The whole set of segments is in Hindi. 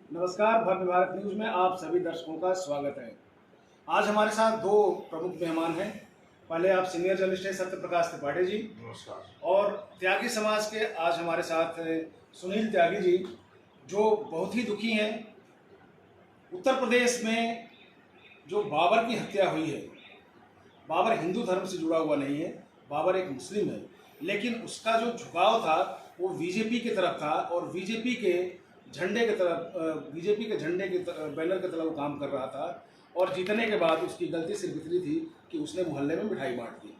नमस्कार, भव्य भारत न्यूज में आप सभी दर्शकों का स्वागत है। आज हमारे साथ दो प्रमुख मेहमान हैं। पहले आप सीनियर जर्नलिस्ट हैं सत्य प्रकाश त्रिपाठी जी। नमस्कार। और त्यागी समाज के आज हमारे साथ सुनील त्यागी जी, जो बहुत ही दुखी हैं। उत्तर प्रदेश में जो बाबर की हत्या हुई है, बाबर हिंदू धर्म से जुड़ा हुआ नहीं है, बाबर एक मुस्लिम है, लेकिन उसका जो झुकाव था वो बीजेपी की तरफ था और बीजेपी के झंडे की तरफ, बीजेपी के झंडे के बैनर की तरफ वो काम कर रहा था। और जीतने के बाद उसकी गलती सिर्फ इतनी थी कि उसने मोहल्ले में मिठाई बांट दी।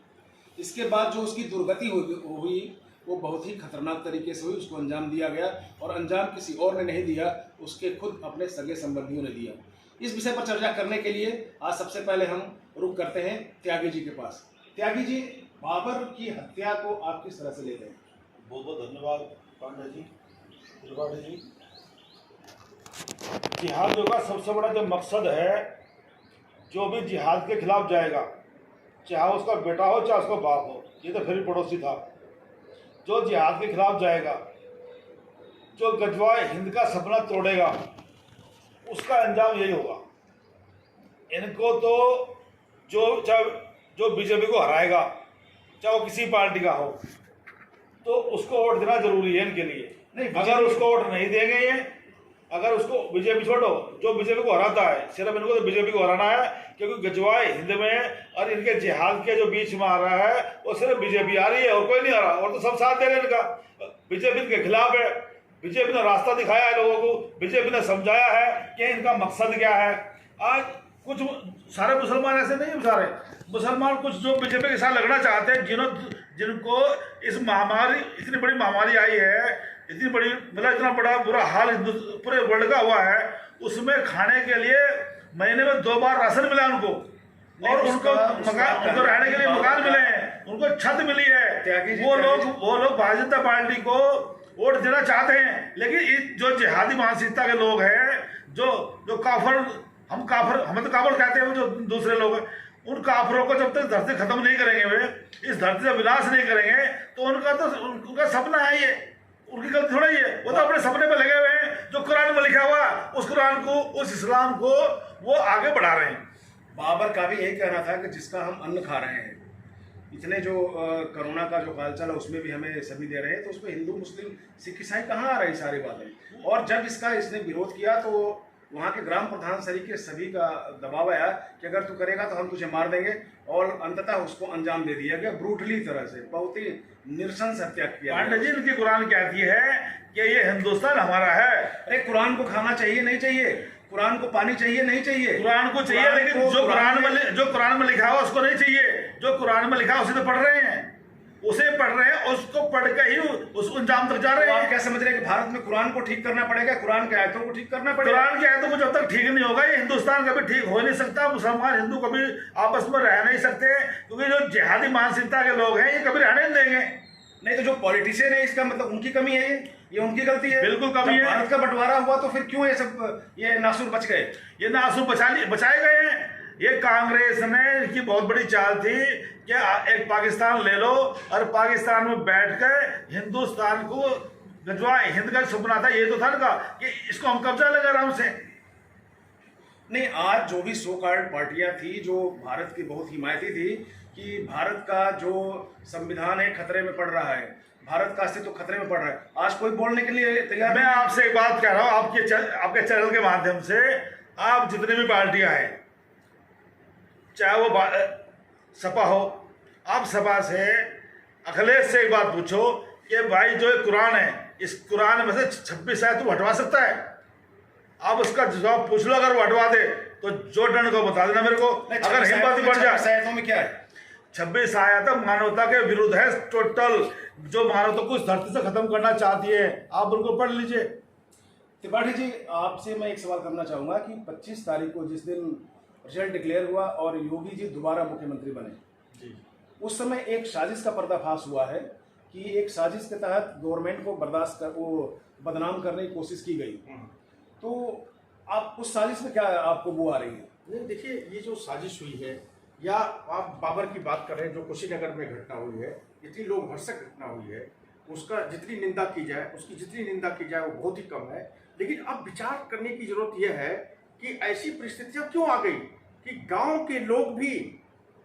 इसके बाद जो उसकी दुर्गति हुई वो बहुत ही खतरनाक तरीके से हुई। उसको अंजाम दिया गया और अंजाम किसी और ने नहीं दिया, उसके खुद अपने सगे संबंधियों ने दिया। इस विषय पर चर्चा करने के लिए आज सबसे पहले हम रुख करते हैं त्यागी जी के पास। त्यागी जी, बाबर की हत्या को आप किस तरह से लेते हैं? बहुत बहुत धन्यवाद पांडे जी, त्रिपाठी जी। जिहाद का सबसे बड़ा जो मकसद है, जो भी जिहाद के खिलाफ जाएगा, चाहे उसका बेटा हो चाहे उसका बाप हो, ये तो फिर भी पड़ोसी था, जो जिहाद के खिलाफ जाएगा, जो गजवाए हिंद का सपना तोड़ेगा, उसका अंजाम यही होगा। इनको तो जो बीजेपी को हराएगा, चाहे वो किसी पार्टी का हो, तो उसको वोट देना जरूरी है इनके लिए। नहीं, अगर उसको वोट नहीं देंगे ये, अगर उसको बीजेपी छोड़ो, जो बीजेपी को हराता है, सिर्फ इनको तो बीजेपी को हराना है, क्योंकि गजवाए हिंद में और इनके जिहाद के जो बीच में आ रहा है वो सिर्फ बीजेपी आ रही है और कोई नहीं आ रहा। और तो सब साथ दे रहे हैं इनका। बीजेपी इनके खिलाफ है। बीजेपी ने रास्ता दिखाया है लोगों को, बीजेपी ने समझाया है कि इनका मकसद क्या है। आज कुछ सारे मुसलमान ऐसे नहीं है, सारे मुसलमान कुछ जो बीजेपी के साथ लगना चाहते हैं, जिनको इस महामारी, इतनी बड़ी महामारी आई है, इतनी बड़ी, मतलब इतना बड़ा बुरा हाल पूरे वर्ल्ड का हुआ है, उसमें खाने के लिए महीने में 2 बार राशन मिला उनको, और उनको रहने के लिए मकान मिले हैं, उनको छत मिली है। वो लोग भारतीय जनता पार्टी को वोट देना चाहते हैं, लेकिन जो जिहादी मानसिकता के लोग हैं, जो काफर, हमें तो काफर कहते हैं, जो दूसरे लोग हैं, उन काफरों को जब तक धरती खत्म नहीं करेंगे, वे इस धरती का विनाश नहीं करेंगे, तो उनका सपना है ये, उनकी गलती थोड़ा ही है। वो तो अपने सपने पे लगे हुए हैं। जो कुरान में लिखा हुआ उस कुरान को, उस इस्लाम को वो आगे बढ़ा रहे हैं। बाबर का भी यही कहना था कि जिसका हम अन्न खा रहे हैं, इतने जो कोरोना का जो काल चला उसमें भी हमें सभी दे रहे हैं, तो उसमें हिंदू मुस्लिम सिख ईसाई कहाँ आ रही सारी बातें। और जब इसने विरोध किया तो वहाँ के ग्राम प्रधान सरीके सभी का दबाव आया कि अगर तू करेगा तो हम तुझे मार देंगे, और अंततः उसको अंजाम दे दिया गया ब्रूटली तरह से, बहुत ही नृशंस हत्या किया। पांडे जी, इनकी कुरान कहती है कि ये हिंदुस्तान हमारा है। अरे कुरान को खाना चाहिए नहीं चाहिए, कुरान को पानी चाहिए नहीं चाहिए, कुरान को चाहिए, लेकिन जो कुरान में लिखा हुआ उसको नहीं चाहिए। जो कुरान में लिखा है उसे तो पढ़ रहे हैं, उसे पढ़ रहे हैं, उसको पढ़ के ही उस अंजाम तक जा रहे हैं। आप क्या समझ रहे हैं कि भारत में कुरान को ठीक करना पड़ेगा, कुरान के आयतों को ठीक करना पड़ेगा? कुरान की आयतों को जब तक ठीक नहीं होगा, ये हिंदुस्तान कभी ठीक हो नहीं सकता। मुसलमान हिंदू कभी आपस में रह नहीं सकते, क्योंकि जो जिहादी मानसिकता के लोग हैं ये कभी रहने नहीं देंगे। नहीं तो जो पॉलिटिशियन है, इसका मतलब उनकी कमी है, ये उनकी गलती है। बिल्कुल कमी है। भारत का बंटवारा हुआ तो फिर क्यों ये नासूर बच गए? ये नासूर बचाए गए हैं। ये कांग्रेस ने की बहुत बड़ी चाल थी कि एक पाकिस्तान ले लो और पाकिस्तान में बैठ कर हिंदुस्तान को गजवाए हिंद का सपना था, ये तो था ना कि इसको हम कब्जा लेंगे आराम से। नहीं, आज जो भी सो कॉल्ड पार्टियां थी जो भारत की बहुत हिमायती थी कि भारत का जो संविधान है खतरे में पड़ रहा है, भारत का अस्तित्व खतरे में पड़ रहा है, आज कोई बोलने के लिए तैयार। मैं आपसे एक बात कह रहा हूँ, आपके चैनल के माध्यम से, आप जितनी भी पार्टियां हैं, चाहे वो सपा हो, आप सपा से अखिलेश से एक बात पूछो कि भाई जो कुरान है, इस कुरान में से 26 आयत तू हटवा सकता है? आप उसका जवाब पूछ लो, अगर वो हटवा दे तो जो दंड को बता देना मेरे को, अगर हिम्मत बढ़ जाए। 26 आयतों में क्या है? 26 आयत मानवता के विरुद्ध है, टोटल, जो मानवता को इस धरती से खत्म करना चाहती है। आप उनको पढ़ लीजिए। त्रिपाठी जी, आपसे मैं एक सवाल करना चाहूंगा कि 25 तारीख को जिस दिन रिजल्ट डिक्लेयर हुआ और योगी जी दोबारा मुख्यमंत्री बने जी, उस समय एक साजिश का पर्दाफाश हुआ है कि एक साजिश के तहत गवर्नमेंट को बदनाम करने की कोशिश की गई। तो आप उस साजिश में क्या आपको वो आ रही है? नहीं, देखिए, ये जो साजिश हुई है, या आप बाबर की बात कर रहे हैं, जो कुशीनगर में घटना हुई है, इतनी लोग भरसक घटना हुई है, उसका जितनी निंदा की जाए, उसकी जितनी निंदा की जाए वो बहुत ही कम है। लेकिन अब विचार करने की जरूरत यह है कि ऐसी परिस्थितियां क्यों आ गई कि गांव के लोग भी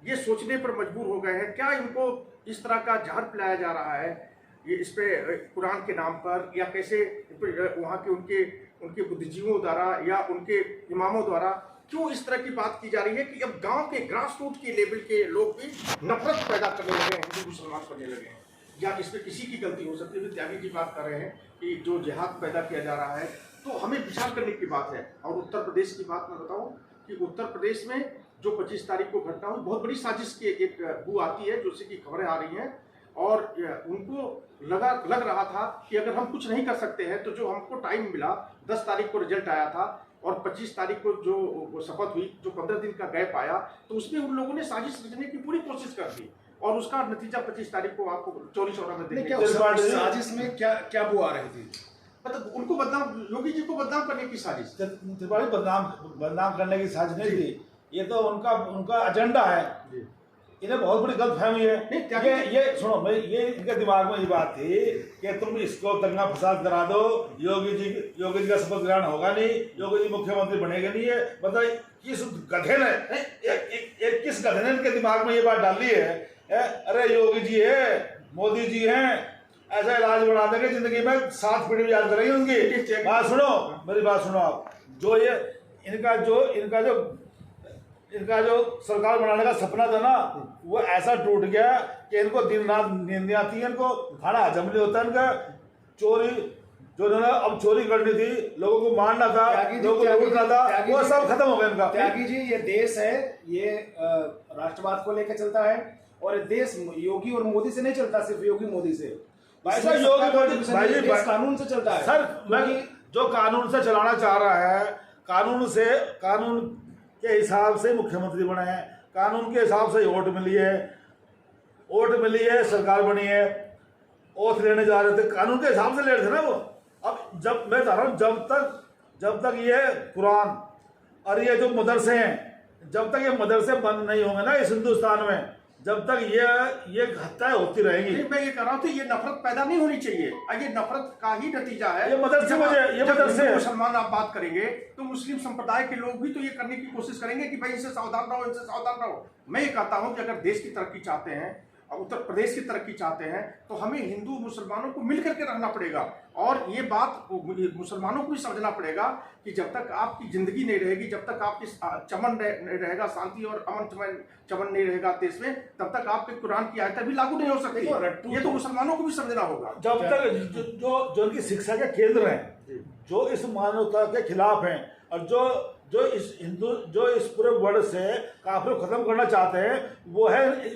ये सोचने पर मजबूर हो गए हैं, क्या इनको इस तरह का जहर पिलाया जा रहा है ये इस पे कुरान के नाम पर, या कैसे वहाँ के उनके बुद्धिजीवियों द्वारा या उनके इमामों द्वारा क्यों इस तरह की बात की जा रही है कि अब गांव के ग्रास रूट के लेवल के लोग भी नफरत पैदा करने लगे हैं, हिंदू मुसलमान करने लगे हैं। या इसमें किसी की गलती हो सकती है। त्यागी जी बात कर रहे हैं कि जो जिहाद पैदा किया जा रहा है, तो हमें विचार करने की बात है। और उत्तर प्रदेश की बात मैं बताऊं कि उत्तर प्रदेश में जो 25 तारीख को घटना हुई, बहुत बड़ी साजिश की एक बू आती है, जो की खबरें आ रही हैं, और उनको लग रहा था कि अगर हम कुछ नहीं कर सकते हैं तो जो हमको टाइम मिला, 10 तारीख को रिजल्ट आया था और 25 तारीख को जो शपथ हुई, जो 15 दिन का गैप आया, तो उसमें उन लोगों ने साजिश रचने की पूरी कोशिश कर दी और उसका नतीजा 25 तारीख को आपको चौरी-चौरा में देखने को मिला। साजिश में क्या वो आ रही थी? मतलब उनको बदनाम, योगी जी को बदनाम करने की साजिश। त्रिपाठी बदनाम करने की साजिश नहीं थी, ये तो उनका एजेंडा है। इन्हें बहुत बड़ी गलतफहमी है। ये सुनो, मैं ये इनके दिमाग में ये बात थी कि तुम इसको दंगा फसाद करा दो, योगी जी का शपथ ग्रहण होगा नहीं, योगी जी मुख्यमंत्री बनेगा नहीं है। बताइए किस गधे ने किस गधे ने इनके दिमाग में ये बात डाली है? अरे योगी जी है, मोदी जी हैं, ऐसा इलाज बना देंगे जिंदगी में 7 पीढ़ी याद करेंगे उनकी। बात सुनो, मेरी बात सुनो आप। जो ये इनका जो सरकार बनाने का सपना था ना, वो ऐसा टूट गया कि इनको दिन रात नींद नहीं आती है, इनको खाना हजम नहीं होता इनका। चोरी जो इन्होंने अब चोरी करनी थी, लोगों को मारना था, लोगों को लूटना था, वो सब खत्म हो गया इनका। त्यागी जी, ये देश है, ये राष्ट्रवाद को लेकर चलता है और ये देश योगी और मोदी से नहीं चलता, सिर्फ योगी मोदी से। ऐसा योगी मोदी कानून से चलता है सर। मैं जो कानून से चलाना चाह रहा है, कानून के हिसाब से मुख्यमंत्री बने हैं, कानून के हिसाब से वोट मिली है, सरकार बनी है। ओथ लेने जा रहे थे, कानून के हिसाब से ले रहे थे ना वो। अब जब मैं चाह रहा हूँ, जब तक ये कुरान और ये जो मदरसे हैं, जब तक ये मदरसे बंद नहीं होंगे ना इस हिंदुस्तान में, जब तक ये हत्याएं होती रहेंगी। मैं ये कह रहा हूँ कि ये नफरत पैदा नहीं होनी चाहिए, ये नफरत का ही नतीजा है। ये मदरसे मुसलमान आप बात करेंगे तो मुस्लिम संप्रदाय के लोग भी तो ये करने की कोशिश करेंगे कि भाई इनसे सावधान रहो, इनसे सावधान रहो। मैं ये कहता हूँ कि अगर देश की तरक्की चाहते हैं, उत्तर प्रदेश की तरक्की चाहते हैं, तो हमें हिंदू मुसलमानों को मिलकर के रहना पड़ेगा। और ये बात मुसलमानों को भी समझना पड़ेगा कि जब तक आपकी जिंदगी नहीं रहेगी, जब तक आपकी चमन नहीं रहेगा, शांति और अमन चमन नहीं रहेगा देश में, तब तक आपके कुरान की आयतें भी लागू नहीं हो सकती। ये तो मुसलमानों को भी समझना होगा। जब तक जो उनकी शिक्षा के केंद्र हैं, जो इस मानवता के खिलाफ हैं, और जो इस पूरे वर्ल्ड से काफिर खत्म करना चाहते हैं, वो है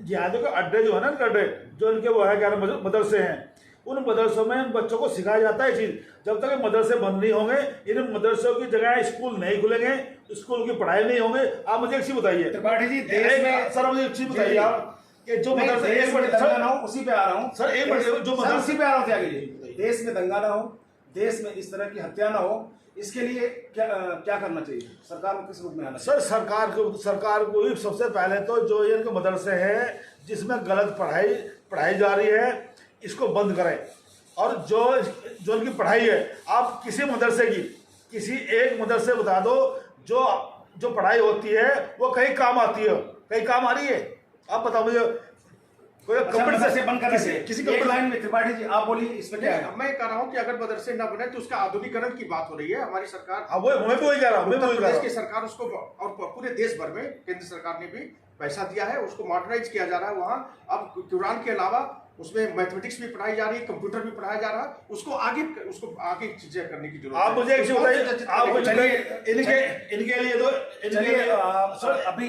जिहादियों के अड्डे जो है ना, इनके अड्डे जो इनके वो है क्या मदरसे हैं। उन मदरसों में इन बच्चों को सिखाया जाता है चीज। जब तक ये मदरसे बंद नहीं होंगे, इन मदरसों की जगह स्कूल नहीं खुलेंगे, स्कूल की पढ़ाई नहीं होंगे। आप मुझे एक चीज बताइए त्रिपाठी जी, देश में सर मुझे एक चीज बताइए आप कि जो मदरसे उसी पे आ रहा हूँ सर, एक मिनट जो मदरसे उसी पे आ रहा हूँ त्यागी जी। देश में दंगा ना हो, देश में इस तरह की हत्या ना हो, इसके लिए क्या करना चाहिए? सरकार को किस रूप में आना सर? सरकार को ही सबसे पहले तो जो ये इनके मदरसे हैं जिसमें गलत पढ़ाई जा रही है, इसको बंद करें। और जो इनकी पढ़ाई है, आप किसी एक मदरसे बता दो जो पढ़ाई होती है वो कहीं काम आती है, कहीं काम आ रही है? आप बताओ मुझे। कोई कंपनी से बंद करना चाहिए किसी एक लाइन में। त्रिपाठी जी आप बोलिए, इसमें क्या है? मैं कह रहा हूँ कि अगर मदरसे न बने तो उसका आधुनिकरण की बात हो रही है। हमारी सरकार, मैं भी वही कह रहा हूँ, उत्तर प्रदेश की सरकार उसको, और पूरे देश भर में केंद्र सरकार ने भी पैसा दिया है, उसको मॉडर्नाइज किया जा रहा है। वहाँ अब कुरान के अलावा उसमें मैथमेटिक्स भी पढ़ाई जा रही है, कंप्यूटर भी पढ़ाया जा रहा है। उसको आगे चीजें करने की जरूरत है। आप मुझे एक चीज बताइए, आप इनके लिए तो सर अभी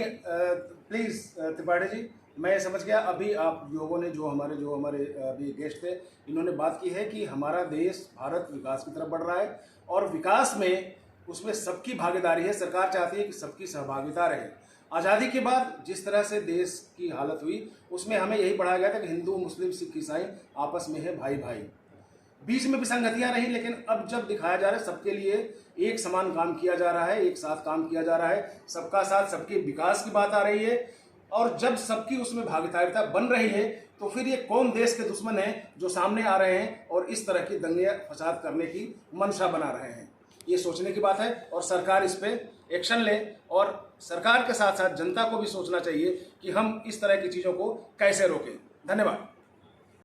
प्लीज त्रिपाठी जी, मैं समझ गया। अभी आप लोगों ने जो हमारे अभी गेस्ट थे, इन्होंने बात की है कि हमारा देश भारत विकास की तरफ बढ़ रहा है और विकास में उसमें सबकी भागीदारी है। सरकार चाहती है कि सबकी सहभागिता रहे। आज़ादी के बाद जिस तरह से देश की हालत हुई, उसमें हमें यही पढ़ाया गया था कि हिंदू मुस्लिम सिख ईसाई आपस में है भाई भाई, बीच में विसंगतियां रही। लेकिन अब जब दिखाया जा रहा है सबके लिए एक समान काम किया जा रहा है, एक साथ काम किया जा रहा है, सबका साथ सबके विकास की बात आ रही है, और जब सबकी उसमें भागीदारिता बन रही है तो फिर ये कौन देश के दुश्मन हैं जो सामने आ रहे हैं और इस तरह की दंगे फसाद करने की मंशा बना रहे हैं। ये सोचने की बात है और सरकार इस पे एक्शन ले, और सरकार के साथ साथ जनता को भी सोचना चाहिए कि हम इस तरह की चीज़ों को कैसे रोकें। धन्यवाद।